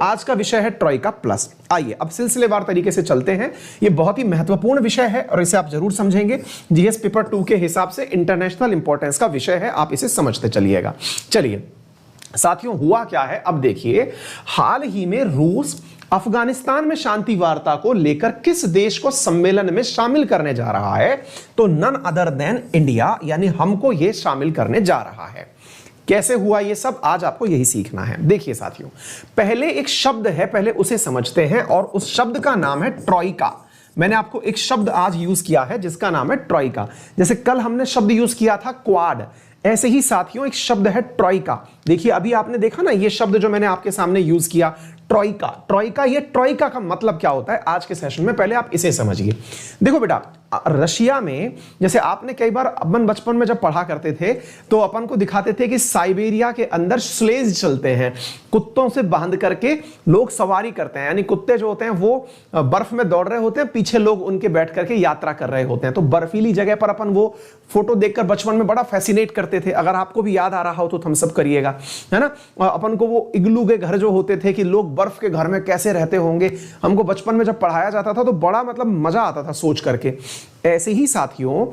आज का विषय है ट्रॉइका प्लस। आइए अब सिलसिलेवार तरीके से चलते हैं। ये बहुत ही महत्वपूर्ण विषय है और इसे आप जरूर समझेंगे। जीएस पेपर 2 के हिसाब से इंटरनेशनल इंपॉर्टेंस का विषय है, आप इसे समझते चलिएगा। चलिए साथियों, हुआ क्या है अब देखिए। हाल ही में रूस अफगानिस्तान में शांति वार्ता को लेकर किस देश को सम्मेलन में शामिल करने जा रहा है? तो नन अदर देन इंडिया, यानी हमको यह शामिल करने जा रहा है। कैसे हुआ ये सब, आज आपको यही सीखना है। देखिए साथियों, पहले एक शब्द है, पहले उसे समझते हैं और उस शब्द का नाम है ट्रॉइका। मैंने आपको एक शब्द आज यूज किया है जिसका नाम है ट्रॉइका। जैसे कल हमने शब्द यूज किया था क्वाड, ऐसे ही साथियों एक शब्द है ट्रॉइका। देखिए अभी आपने देखा ना, ये शब्द जो मैंने आपके सामने यूज किया ट्रॉइका। ट्रॉइका, ये ट्रॉइका का मतलब क्या होता है आज के सेशन में पहले आप इसे समझिए। देखो बेटा, रशिया में जैसे आपने कई बार अपन बचपन में जब पढ़ा करते थे तो अपन को दिखाते थे कि साइबेरिया के अंदर स्लेज चलते हैं, कुत्तों से बांध करके लोग सवारी करते हैं। यानी कुत्ते जो होते हैं वो बर्फ में दौड़ रहे होते हैं, पीछे लोग उनके बैठ करके यात्रा कर रहे होते हैं। तो बर्फीली जगह पर अपन वो फोटो देखकर बचपन में बड़ा फैसिनेट करते थे। अगर आपको भी याद आ रहा हो तो थम्स अप करिएगा, है ना। अपन को वो इग्लू के घर जो होते थे कि लोग बर्फ के घर में कैसे रहते होंगे, हमको बचपन में जब पढ़ाया जाता था तो बड़ा मतलब मजा आता था सोच करके। ऐसे ही साथियों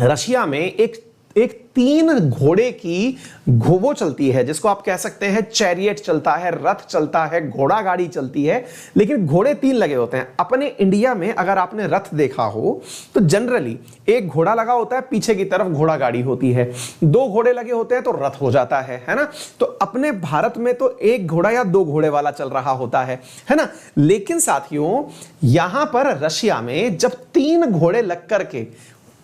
रशिया में एक 3 घोड़े की वो चलती है, जिसको आप कह सकते हैं चैरियट चलता है, रथ चलता है, घोड़ा गाड़ी चलती है, लेकिन घोड़े 3 लगे होते हैं। अपने इंडिया में अगर आपने रथ देखा हो तो जनरली एक घोड़ा लगा होता है, पीछे की तरफ घोड़ा गाड़ी होती है, 2 घोड़े लगे होते हैं तो रथ हो जाता है ना। तो अपने भारत में तो 1 घोड़ा या 2 घोड़े वाला चल रहा होता है ना। लेकिन साथियों यहां पर रशिया में जब 3 घोड़े लग करके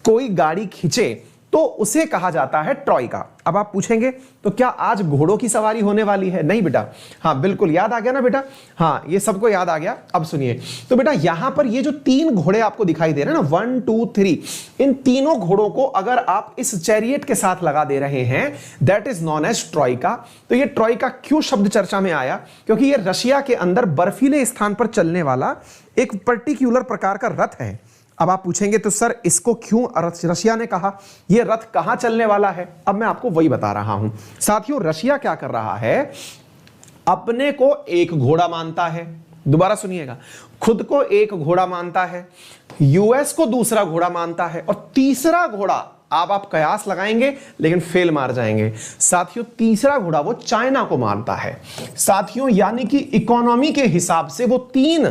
कोई गाड़ी खींचे तो उसे कहा जाता है ट्रॉइका। अब आप पूछेंगे तो क्या आज घोड़ों की सवारी होने वाली है? नहीं बेटा, हाँ बिल्कुल याद आ गया ना बेटा, हाँ ये सबको याद आ गया। अब सुनिए तो बेटा, यहां पर ये जो 3 घोड़े आपको दिखाई दे रहे हैं ना, 1 2 3, इन तीनों घोड़ों को अगर आप इस चैरियट के साथ लगा दे रहे हैं, दैट इज नॉन एज ट्रॉइका। तो ये ट्रॉइका क्यों शब्द चर्चा में आया? क्योंकि ये रशिया के अंदर बर्फीले स्थान पर चलने वाला एक पर्टिकुलर प्रकार का रथ है। अब आप पूछेंगे तो सर इसको क्यों रशिया ने कहा, यह रथ कहां चलने वाला है? अब मैं आपको वही बता रहा हूं साथियों। रशिया क्या कर रहा है, अपने को एक घोड़ा मानता है, दोबारा सुनिएगा, खुद को एक घोड़ा मानता है, यूएस को दूसरा घोड़ा मानता है, और तीसरा घोड़ा आप कयास लगाएंगे लेकिन फेल मार जाएंगे साथियों। तीसरा घोड़ा वो चाइना को मानता है साथियों। यानी कि इकोनॉमी के हिसाब से वो 3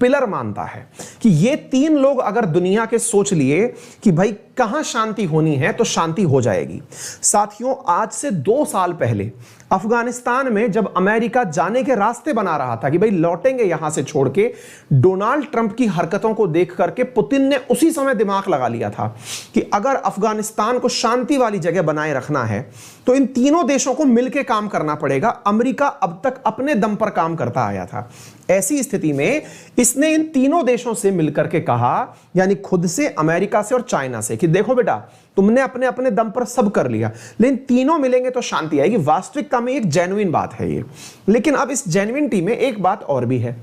पिलर मानता है कि ये 3 लोग अगर दुनिया के सोच लिए कि भाई कहां शांति होनी है तो शांति हो जाएगी। साथियों आज से 2 साल पहले अफगानिस्तान में जब अमेरिका जाने के रास्ते बना रहा था कि भाई लौटेंगे यहां से छोड़ के, डोनाल्ड ट्रंप की हरकतों को देख करके पुतिन ने उसी समय दिमाग लगा लिया था कि अगर अफगानिस्तान को शांति वाली जगह बनाए रखना है तो इन तीनों देशों को मिलकर काम करना पड़ेगा। अमेरिका अब तक अपने दम पर काम करता आया था। ऐसी स्थिति में इसने इन तीनों देशों से मिलकर के कहा, यानी खुद से, अमेरिका से और चाइना से, कि देखो बेटा तुमने अपने अपने दम पर सब कर लिया, लेकिन तीनों मिलेंगे तो शांति आएगी। वास्तविकता में एक जेन्युइन बात है ये। लेकिन अब इस जेन्युइनिटी में एक बात और भी है।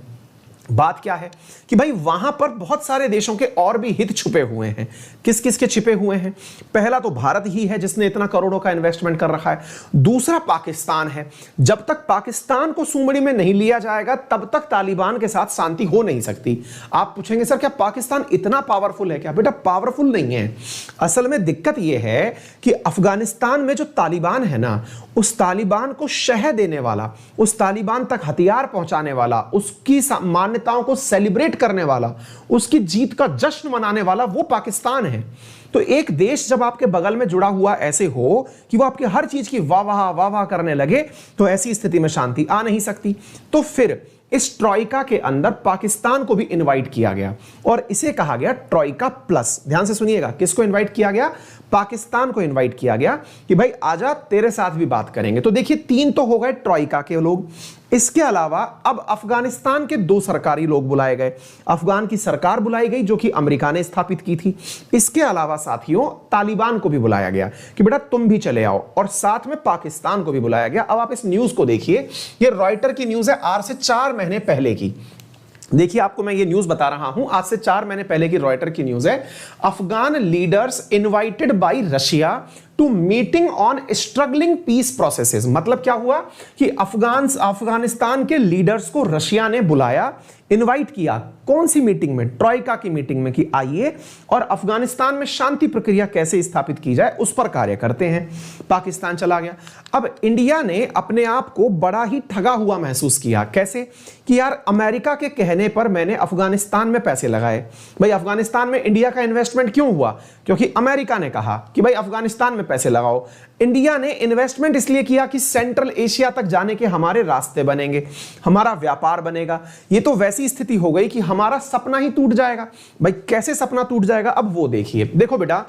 बात क्या है कि भाई वहां पर बहुत सारे देशों के और भी हित छुपे हुए हैं। किस किस के छिपे हुए हैं? पहला तो भारत ही है जिसने इतना करोड़ों का इन्वेस्टमेंट कर रखा है। दूसरा पाकिस्तान है। जब तक पाकिस्तान को सुमड़ी में नहीं लिया जाएगा तब तक तालिबान के साथ शांति हो नहीं सकती। आप पूछेंगे सर क्या पाकिस्तान इतना पावरफुल है क्या? बेटा पावरफुल नहीं है। असल में दिक्कत यह है कि अफगानिस्तान में जो तालिबान है ना, उस तालिबान को शह देने वाला, उस तालिबान तक हथियार पहुंचाने वाला, उसकी मान्यताओं को सेलिब्रेट करने वाला, उसकी जीत का जश्न मनाने वाला वो पाकिस्तान है। तो एक देश जब आपके बगल में जुड़ा हुआ ऐसे हो कि वो आपके हर चीज की वाह वाह वाह वाह करने लगे तो ऐसी स्थिति में शांति आ नहीं सकती। तो फिर इस ट्रॉइका के अंदर पाकिस्तान को भी इनवाइट किया गया और इसे कहा गया ट्रॉइका प्लस। ध्यान से सुनिएगा, किसको इनवाइट किया गया? पाकिस्तान को इनवाइट किया गया कि भाई आजा तेरे साथ भी बात करेंगे। तो देखिए 3 तो हो गए ट्रॉइका के लोग। इसके अलावा अब अफगानिस्तान के 2 सरकारी लोग बुलाए गए। अफगान की सरकार बुलाई गई जो कि अमेरिका ने स्थापित की थी। इसके अलावा साथियों तालिबान को भी बुलाया गया कि बेटा तुम भी चले आओ, और साथ में पाकिस्तान को भी बुलाया गया। अब आप इस न्यूज को देखिए, ये रॉयटर की न्यूज है आज से 4 महीने पहले की। देखिए आपको मैं ये न्यूज बता रहा हूं, आज से 4 महीने पहले की रॉयटर की न्यूज है। Afghan leaders invited by Russia to meeting on struggling peace processes. मतलब क्या हुआ कि अफगानिस्तान के लीडर्स को रशिया ने बुलाया, इनवाइट किया। कौन सी मीटिंग में? ट्रॉइका की मीटिंग में, कि आइए और अफगानिस्तान में शांति प्रक्रिया कैसे स्थापित की जाए उस पर कार्य करते हैं। पाकिस्तान चला गया। अब इंडिया ने अपने आप को बड़ा ही ठगा हुआ महसूस किया। कैसे? कि यार अमेरिका के कहने पर मैंने अफगानिस्तान में पैसे लगाए। भाई अफगानिस्तान में इंडिया का इन्वेस्टमेंट क्यों हुआ? क्योंकि अमेरिका ने कहा कि भाई अफगानिस्तान में पैसे लगाओ। इंडिया ने इन्वेस्टमेंट इसलिए किया कि सेंट्रल एशिया तक जाने के हमारे रास्ते बनेंगे, हमारा व्यापार बनेगा। ये तो वैसी स्थिति हो गई कि हमारा सपना ही टूट जाएगा। भाई कैसे सपना टूट जाएगा? अब वो देखिए। देखो बेटा,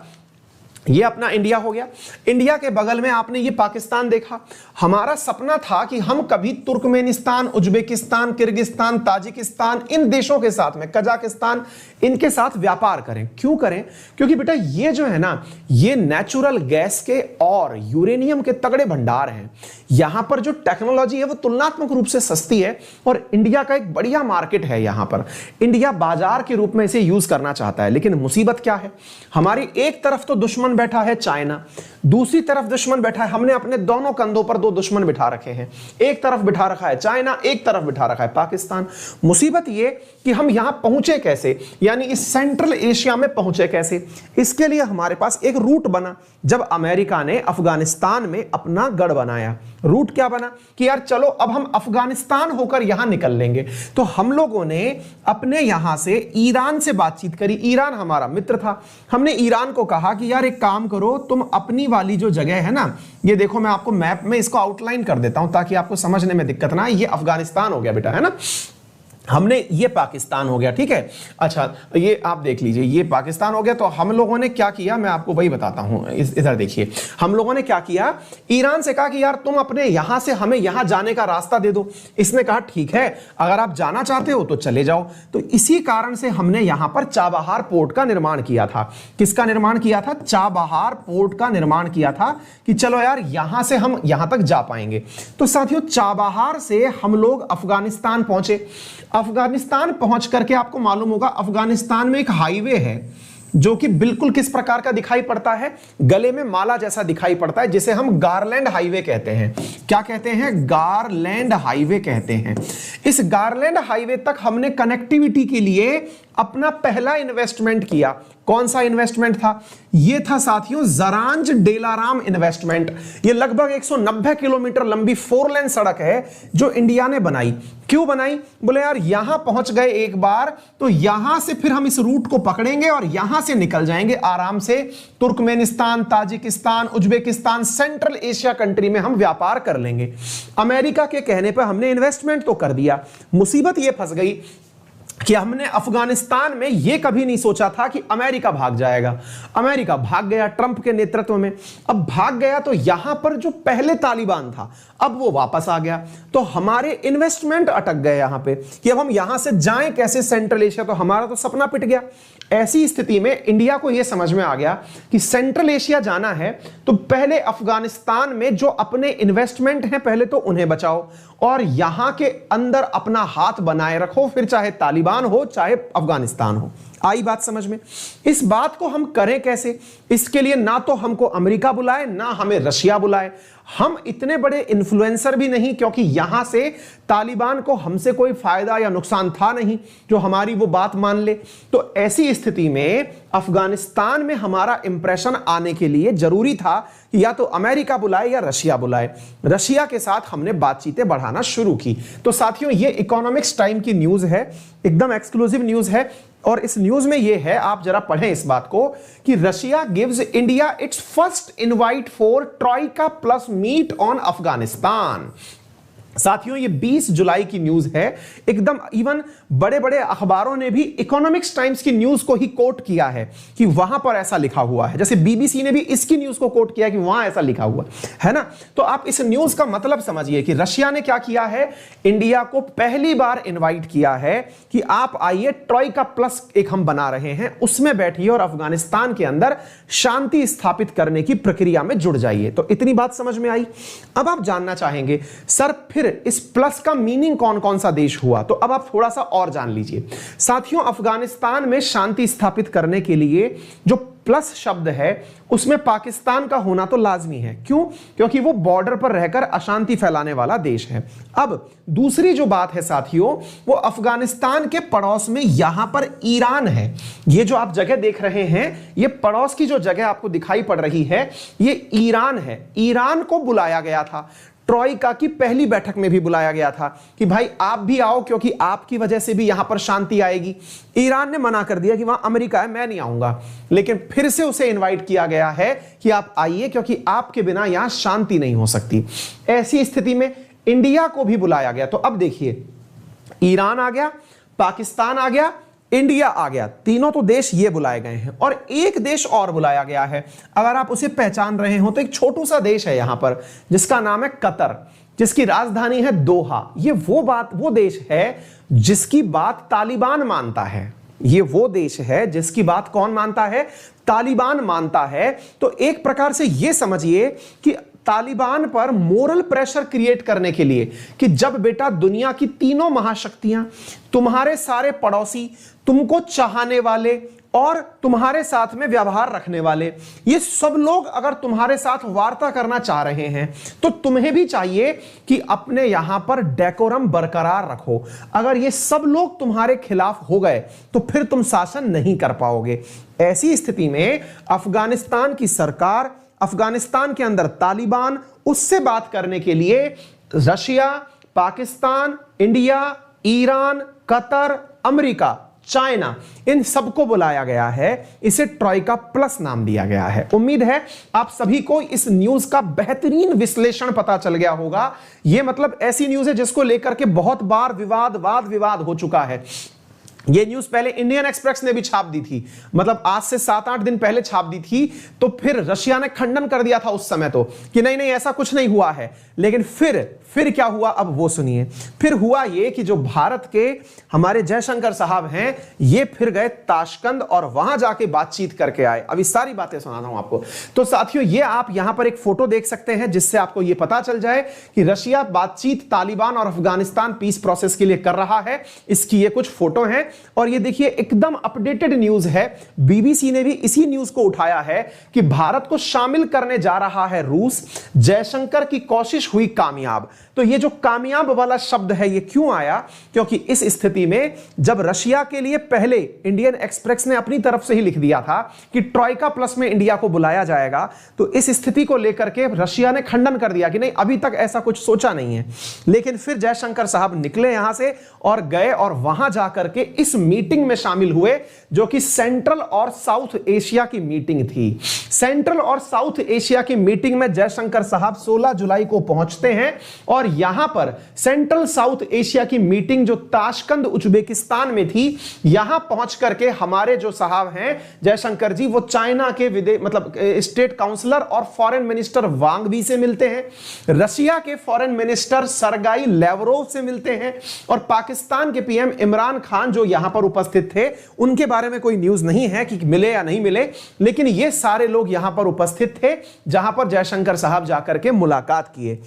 ये अपना इंडिया हो गया। इंडिया के बगल में आपने ये पाकिस्तान देखा। हमारा सपना था कि हम कभी तुर्कमेनिस्तान, उज्बेकिस्तान, किर्गिस्तान, ताजिकिस्तान, इन देशों के साथ में, कजाकिस्तान, इनके साथ व्यापार करें। क्यों करें? क्योंकि बेटा ये जो है ना, ये नेचुरल गैस के और यूरेनियम के तगड़े भंडार हैं। यहां पर जो टेक्नोलॉजी है वो तुलनात्मक रूप से सस्ती है और इंडिया का एक बढ़िया मार्केट है। यहां पर इंडिया बाजार के रूप में इसे यूज करना चाहता है। लेकिन मुसीबत क्या है? हमारी एक तरफ तो दुश्मन बैठा है चाइना, दूसरी तरफ दुश्मन बैठा है, हमने अपने दोनों कंधों पर दो दुश्मन बिठा रखे हैं। एक तरफ बिठा रखा है चाइना, एक तरफ बिठा रखा है पाकिस्तान। मुसीबत ये कि हम यहां पहुंचे कैसे, यानी इस सेंट्रल एशिया में पहुंचे कैसे? इसके लिए हमारे पास एक रूट बना। जब अमेरिका ने अफगानिस्तान में अपना गढ़ बनाया, रूट क्या बना कि यार चलो अब हम अफगानिस्तान होकर यहां निकल लेंगे। तो हम लोगों ने अपने यहां से ईरान से बातचीत करी। ईरान हमारा मित्र था। हमने ईरान को कहा कि यार एक काम करो, तुम अपनी वाली जो जगह है ना, ये देखो मैं आपको मैप में इसको आउटलाइन कर देता हूं ताकि आपको समझने में दिक्कत ना आए। ये अफगानिस्तान हो गया बेटा, है ना। हमने, ये पाकिस्तान हो गया, ठीक है। अच्छा ये आप देख लीजिए, ये पाकिस्तान हो गया। तो हम लोगों ने क्या किया, मैं आपको वही बताता हूं। इधर देखिए, हम लोगों ने क्या किया, ईरान से कहा कि यार तुम अपने यहां से हमें यहां जाने का रास्ता दे दो। इसने कहा ठीक है, अगर आप जाना चाहते हो तो चले जाओ। तो इसी कारण से हमने यहां पर चाबहार पोर्ट का निर्माण किया था। किसका निर्माण किया था? चाबहार पोर्ट का निर्माण किया था कि चलो यार यहां से हम यहां तक जा पाएंगे। तो साथियों, चाबहार से हम लोग अफगानिस्तान पहुंचे। अफगानिस्तान पहुंच करके आपको मालूम होगा, अफगानिस्तान में एक हाईवे है जो कि बिल्कुल किस प्रकार का दिखाई पड़ता है? गले में माला जैसा दिखाई पड़ता है, जिसे हम गारलैंड हाईवे कहते हैं। क्या कहते हैं? गारलैंड हाईवे कहते हैं। इस गारलैंड हाईवे तक हमने कनेक्टिविटी के लिए अपना पहला इन्वेस्टमेंट किया। कौन सा इन्वेस्टमेंट था? यह था साथियों जरांज डेलाराम इन्वेस्टमेंट। यह लगभग 190 किलोमीटर लंबी 4 लेन सड़क है जो इंडिया ने बनाई। क्यों बनाई? बोले यार यहां पहुंच गए एक बार तो यहां से फिर हम इस रूट को पकड़ेंगे और यहां से निकल जाएंगे आराम से Turkmenistan, Tajikistan, Uzbekistan, central Asia country में हम व्यापार कर लेंगे। अमेरिका के कहने पर हमने इन्वेस्टमेंट तो कर दिया। मुसीबत यह फंस गई कि हमने अफगानिस्तान में यह कभी नहीं सोचा था कि अमेरिका भाग जाएगा। अमेरिका भाग गया ट्रंप के नेतृत्व में। अब भाग गया तो यहां पर जो पहले तालिबान था अब वो वापस आ गया। तो हमारे इन्वेस्टमेंट अटक गए यहां पे कि अब हम यहां से जाएं कैसे सेंट्रल एशिया। तो हमारा तो सपना पिट गया। ऐसी स्थिति में इंडिया को यह समझ में आ गया कि सेंट्रल एशिया जाना है तो पहले अफगानिस्तान में जो अपने इन्वेस्टमेंट हैं पहले तो उन्हें बचाओ और यहां के अंदर अपना हाथ बनाए रखो, फिर चाहे तालिबान हो चाहे अफगानिस्तान हो। आई बात समझ में? इस बात को हम करें कैसे? इसके लिए ना तो हमको अमेरिका बुलाए ना हमें रशिया बुलाए। हम इतने बड़े इन्फ्लुएंसर भी नहीं, क्योंकि यहां से तालिबान को हमसे कोई फायदा या नुकसान था नहीं जो हमारी वो बात मान ले। तो ऐसी स्थिति में अफगानिस्तान में हमारा इंप्रेशन आने के लिए जरूरी था कि या तो अमेरिका बुलाए या रशिया बुलाए। रशिया के साथ हमने बातचीतें बढ़ाना शुरू की। तो साथियों, ये इकोनॉमिक्स टाइम की न्यूज है, एकदम एक्सक्लूसिव न्यूज है। और इस न्यूज में यह है, आप जरा पढ़ें इस बात को, कि Russia gives India its first invite for troika plus meet on Afghanistan. साथियों, ये 20 जुलाई की न्यूज है। एकदम इवन बड़े बड़े अखबारों ने भी इकोनॉमिक्स टाइम्स की न्यूज को ही कोट किया है कि वहां पर ऐसा लिखा हुआ है। जैसे बीबीसी ने भी इसकी न्यूज को कोट किया कि वहां ऐसा लिखा हुआ है ना। तो आप इस न्यूज का मतलब समझिए कि रशिया ने क्या किया है, इंडिया को पहली बार इन्वाइट किया है कि आप आइए, ट्रॉइका प्लस एक हम बना रहे हैं, उसमें बैठिए और अफगानिस्तान के अंदर शांति स्थापित करने की प्रक्रिया में जुड़ जाइए। तो इतनी बात समझ में आई। अब आप जानना चाहेंगे सर फिर इस प्लस का मीनिंग कौन कौन सा देश हुआ, तो अब आप थोड़ा सा और जान लीजिए। साथियों, अफगानिस्तान में शांति स्थापित करने के लिए जो प्लस शब्द है उसमें पाकिस्तान का होना तो लाजमी है। क्यों? क्योंकि वो बॉर्डर पर रहकर अशांति फैलाने वाला देश है। अब दूसरी जो बात है साथियों, वो अफगानिस्तान के पड़ोस में यहां पर ईरान है। ये जो आप जगह देख रहे हैं, ये पड़ोस की जो जगह आपको दिखाई पड़ रही है, ये ईरान है। ईरान को बुलाया गया था, ट्रॉइका की पहली बैठक में भी बुलाया गया था कि भाई आप भी आओ, क्योंकि आपकी वजह से भी यहां पर शांति आएगी। ईरान ने मना कर दिया कि वहां अमेरिका है, मैं नहीं आऊंगा, लेकिन फिर से उसे इनवाइट किया गया है कि आप आइए, क्योंकि आपके बिना यहां शांति नहीं हो सकती। ऐसी स्थिति में इंडिया को भी बुलाया गया। तो अब देखिए, ईरान आ गया, पाकिस्तान आ गया, इंडिया आ गया, तीनों तो देश ये बुलाए गए हैं। और एक देश और बुलाया गया है, अगर आप उसे पहचान रहे हो तो एक छोटू सा देश है यहां पर, जिसका नाम है कतर, जिसकी राजधानी है दोहा। ये वो देश है जिसकी बात तालिबान मानता है। ये वो देश है जिसकी बात कौन मानता है? तालिबान मानता है। तो एक प्रकार से ये समझिए कि तालिबान पर मोरल प्रेशर क्रिएट करने के लिए कि जब बेटा दुनिया की तीनों महाशक्तियां, तुम्हारे सारे पड़ोसी, तुमको चाहने वाले और तुम्हारे साथ में व्यवहार रखने वाले, ये सब लोग अगर तुम्हारे साथ वार्ता करना चाह रहे हैं तो तुम्हें भी चाहिए कि अपने यहां पर डेकोरम बरकरार रखो। अगर ये सब लोग तुम्हारे खिलाफ हो गए तो फिर तुम शासन नहीं कर पाओगे। ऐसी स्थिति में अफगानिस्तान की सरकार, अफगानिस्तान के अंदर तालिबान, उससे बात करने के लिए Russia, Pakistan, India, Iran, Qatar, America, China, इन सबको बुलाया गया है। इसे ट्रॉइका प्लस नाम दिया गया है। उम्मीद है आप सभी को इस न्यूज का बेहतरीन विश्लेषण पता चल गया होगा। यह मतलब ऐसी न्यूज है जिसको लेकर के बहुत बार वाद विवाद हो चुका है। ये न्यूज पहले इंडियन एक्सप्रेस ने भी छाप दी थी, मतलब आज से 7-8 दिन पहले छाप दी थी। तो फिर रशिया ने खंडन कर दिया था उस समय तो कि नहीं ऐसा कुछ नहीं हुआ है। लेकिन फिर क्या हुआ, अब वो सुनिए। फिर हुआ ये कि जो भारत के हमारे जयशंकर साहब हैं, ये फिर गए ताशकंद और वहां जाके बातचीत करके आए। अब इस सारी बातें सुनाता हूं आपको। तो साथियों, ये आप यहां पर एक फोटो देख सकते हैं जिससे आपको ये पता चल जाए कि रशिया बातचीत तालिबान और अफगानिस्तान पीस प्रोसेस के लिए कर रहा है। इसकी ये कुछ फोटो हैं और ये देखिए एकदम अपडेटेड न्यूज है। बीबीसी ने भी इसी न्यूज को उठाया है कि भारत को शामिल करने जा रहा है रूस, जयशंकर की कोशिश हुई कामयाब। तो ये जो कामयाब वाला शब्द है, ये क्यों आया? क्योंकि इस स्थिति में जब रशिया के लिए पहले इंडियन एक्सप्रेस ने अपनी तरफ से ही लिख दिया था कि ट्रॉइका प्लस में इंडिया को बुलाया जाएगा, तो इस स्थिति को लेकर के रशिया ने खंडन कर दिया कि नहीं, अभी तक ऐसा कुछ सोचा नहीं है। लेकिन फिर जयशंकर साहब निकले यहां से और गए और वहां जाकर के इस मीटिंग में शामिल हुए, जो कि सेंट्रल और साउथ एशिया की मीटिंग थी। सेंट्रल और साउथ एशिया की मीटिंग में जयशंकर साहब 16 जुलाई को पहुंचते हैं और यहां पर सेंट्रल साउथ एशिया की मीटिंग जो ताशकंद उज्बेकिस्तान में थी, यहां पहुंच करके हमारे जो साहब हैं जयशंकर जी, वो चाइना के स्टेट काउंसलर और फॉरेन मिनिस्टर वांग वी से मिलते हैं, रशिया के फॉरेन मिनिस्टर सरगाई लेवरोव से मिलते हैं और पाकिस्तान के पीएम इमरान खान जो यहां पर उपस्थित थे, उनके बारे में कोई न्यूज नहीं है कि मिले या नहीं मिले, लेकिन ये सारे लोग यहां पर उपस्थित थे जहां पर जयशंकर साहब जाकर के मुलाकात किए।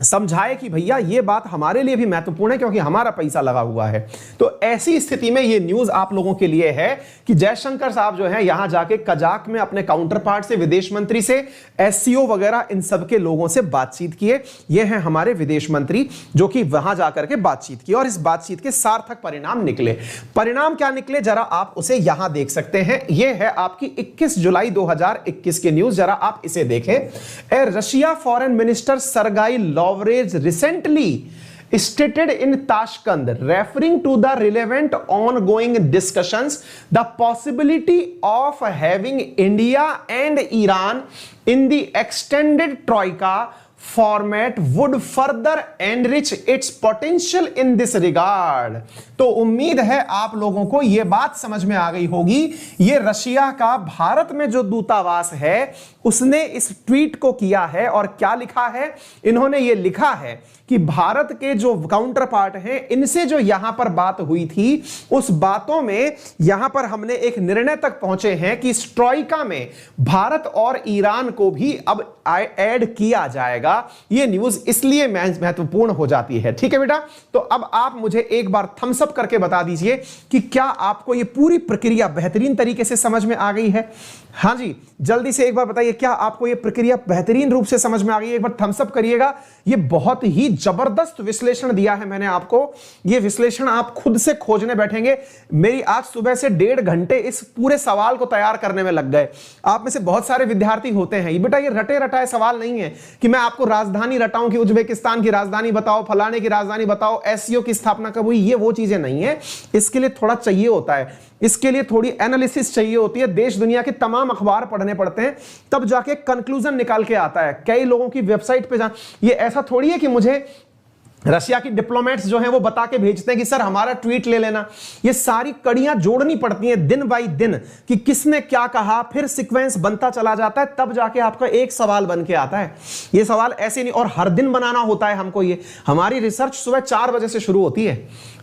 समझाए कि भैया ये बात हमारे लिए भी महत्वपूर्ण है क्योंकि हमारा पैसा लगा हुआ है। तो ऐसी स्थिति में ये न्यूज आप लोगों के लिए है कि जयशंकर साहब जो है यहां जाके कजाक में अपने काउंटर पार्ट से, विदेश मंत्री से, एससीओ वगैरह इन सबके लोगों से बातचीत किए। ये हैं हमारे विदेश मंत्री जो कि वहां जाकर के बातचीत की और इस बातचीत के सार्थक परिणाम निकले। परिणाम क्या निकले जरा आप उसे यहां देख सकते हैं। यह है आपकी 21 जुलाई 2021 की न्यूज, जरा आप इसे देखें। Russia foreign minister Sergei Lavrov recently stated in Tashkent, referring to the relevant ongoing discussions, the possibility of having India and Iran in the extended Troika format would further enrich its potential in this regard। तो उम्मीद है आप लोगों को यह बात समझ में आ गई होगी। ये रशिया का भारत में जो दूतावास है उसने इस ट्वीट को किया है और क्या लिखा है, इन्होंने ये लिखा है कि भारत के जो काउंटर पार्ट हैं इनसे जो यहां पर बात हुई थी उस बातों में यहां पर हमने एक निर्णय तक पहुंचे हैं कि इस ट्रॉइका में भारत और ईरान को भी अब ऐड किया जाएगा। यह न्यूज इसलिए महत्वपूर्ण हो जाती है। ठीक है बेटा, तो अब आप मुझे एक बार थम्स अप करके बता दीजिए कि क्या आपको यह पूरी प्रक्रिया बेहतरीन तरीके से समझ में आ गई है। हां जी, जल्दी से एक बार बताइए, क्या आपको यह प्रक्रिया बेहतरीन रूप से समझ में आ गई है? एक बार थम्स अप करिएगा। यह बहुत ही जबरदस्त विश्लेषण दिया है मैंने आपको। यह विश्लेषण आप खुद से खोजने बैठेंगे। मेरी आज सुबह से 1.5 घंटे इस पूरे सवाल को तैयार करने में लग गए। आप में से बहुत सारे विद्यार्थी होते हैं, ये बेटा ये रटे रटाए सवाल नहीं है कि मैं आपको राजधानी रटाऊं कि उज्बेकिस्तान की राजधानी बताओ, फलाने की राजधानी बताओ, एससीओ की स्थापना कब हुई, ये वो चीजें नहीं है। इसके लिए थोड़ा चाहिए होता है, इसके लिए थोड़ी एनालिसिस चाहिए होती है। देश दुनिया के तमाम अखबार पढ़ने पड़ते हैं, तब जाके कंक्लूजन निकाल के आता है। कई लोगों की वेबसाइट पे ये ऐसा थोड़ी है कि मुझे रशिया की डिप्लोमेट्स जो हैं वो बता के भेजते हैं कि सर हमारा ट्वीट ले लेना। ये सारी कड़ियां जोड़नी पड़ती हैं दिन बाय दिन कि किसने क्या कहा, फिर सीक्वेंस बनता चला जाता है, तब जाके आपका एक सवाल बन के आता है। ये सवाल ऐसे नहीं, और हर दिन बनाना होता है हमको। ये हमारी रिसर्च सुबह 4 बजे से शुरू होती है,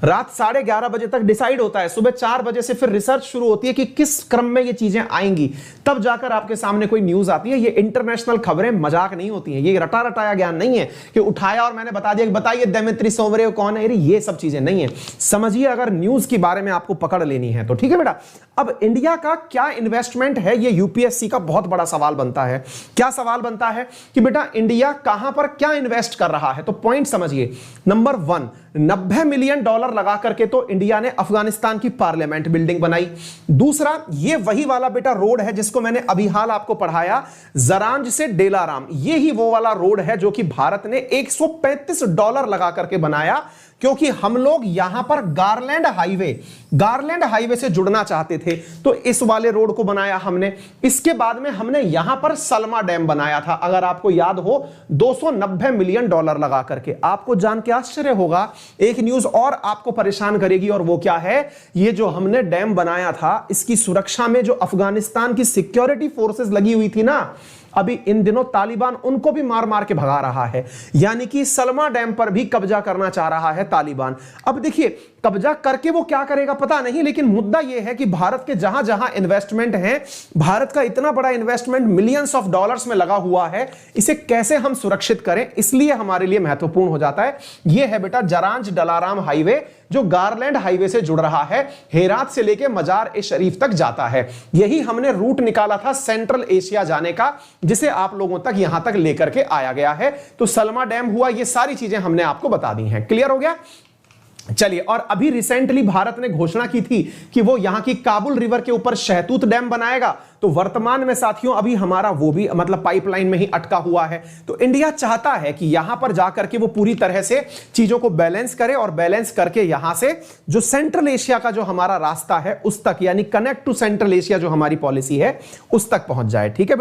रात 11:30 बजे तक डिसाइड होता है, सुबह 4 बजे से फिर रिसर्च शुरू होती है कि किस क्रम में ये चीजें आएंगी, तब जाकर आपके सामने कोई न्यूज आती है। ये इंटरनेशनल खबरें मजाक नहीं होती हैं, ये रटा रटाया ज्ञान नहीं है कि उठाया और मैंने बता दिया कि बताइए दमित्री सोमरेव कौन है। ये सब चीजें नहीं है। समझिए, अगर न्यूज के बारे में आपको पकड़ लेनी है तो। ठीक है बेटा, अब इंडिया का क्या इन्वेस्टमेंट है, ये यूपीएससी का बहुत बड़ा सवाल बनता है। क्या सवाल बनता है कि बेटा इंडिया कहां पर क्या इन्वेस्ट कर रहा है, तो पॉइंट समझिए। नंबर 1, $90 मिलियन लगा करके तो इंडिया ने अफगानिस्तान की पार्लियामेंट बिल्डिंग बनाई। दूसरा, ये वही वाला बेटा रोड है जिसको मैंने अभी हाल आपको पढ़ाया, जरांज से डेलाराम। ये ही वो वाला रोड है जो कि भारत ने $135 लगा करके बनाया, क्योंकि हम लोग यहां पर गारलैंड हाईवे से जुड़ना चाहते थे, तो इस वाले रोड को बनाया हमने। इसके बाद में हमने यहां पर सलमा डैम बनाया था, अगर आपको याद हो, $290 मिलियन लगा करके। आपको जान के आश्चर्य होगा, एक न्यूज और आपको परेशान करेगी, और वो क्या है, ये जो हमने डैम बनाया था इसकी सुरक्षा में जो अफगानिस्तान की सिक्योरिटी फोर्सेस लगी हुई थी ना, अभी इन दिनों तालिबान उनको भी मार मार के भगा रहा है। यानी कि सलमा डैम पर भी कब्जा करना चाह रहा है तालिबान। अब देखिए, कब्जा करके वो क्या करेगा पता नहीं, लेकिन मुद्दा यह है कि भारत के जहां जहां इन्वेस्टमेंट है, भारत का इतना बड़ा इन्वेस्टमेंट मिलियंस ऑफ डॉलर्स में लगा हुआ है, इसे कैसे हम सुरक्षित करें, इसलिए हमारे लिए महत्वपूर्ण हो जाता है। यह है बेटा जरांज डलाराम हाईवे, जो गारलैंड हाईवे से जुड़ रहा है, हेरात से लेके मजार ए शरीफ तक जाता है। यही हमने रूट निकाला था सेंट्रल एशिया जाने का, जिसे आप लोगों तक यहां तक लेकर के आया गया है। तो सलमा डैम हुआ, ये सारी चीजें हमने आपको बता दी हैं। क्लियर हो गया? चलिए, और अभी रिसेंटली भारत ने घोषणा की थी कि वो यहां की काबुल रिवर के ऊपर शहतूत डैम बनाएगा। तो वर्तमान में साथियों अभी हमारा वो भी मतलब पाइपलाइन में ही अटका हुआ है। तो इंडिया चाहता है कि यहां पर जाकर के वो पूरी तरह से चीजों को बैलेंस करे, और बैलेंस करके यहां से जो सेंट्रल एशिया का जो हमारा रास्ता है उस तक, यानी कनेक्ट टू सेंट्रल एशिया जो हमारी पॉलिसी है उस तक पहुंच जाए। ठीक है।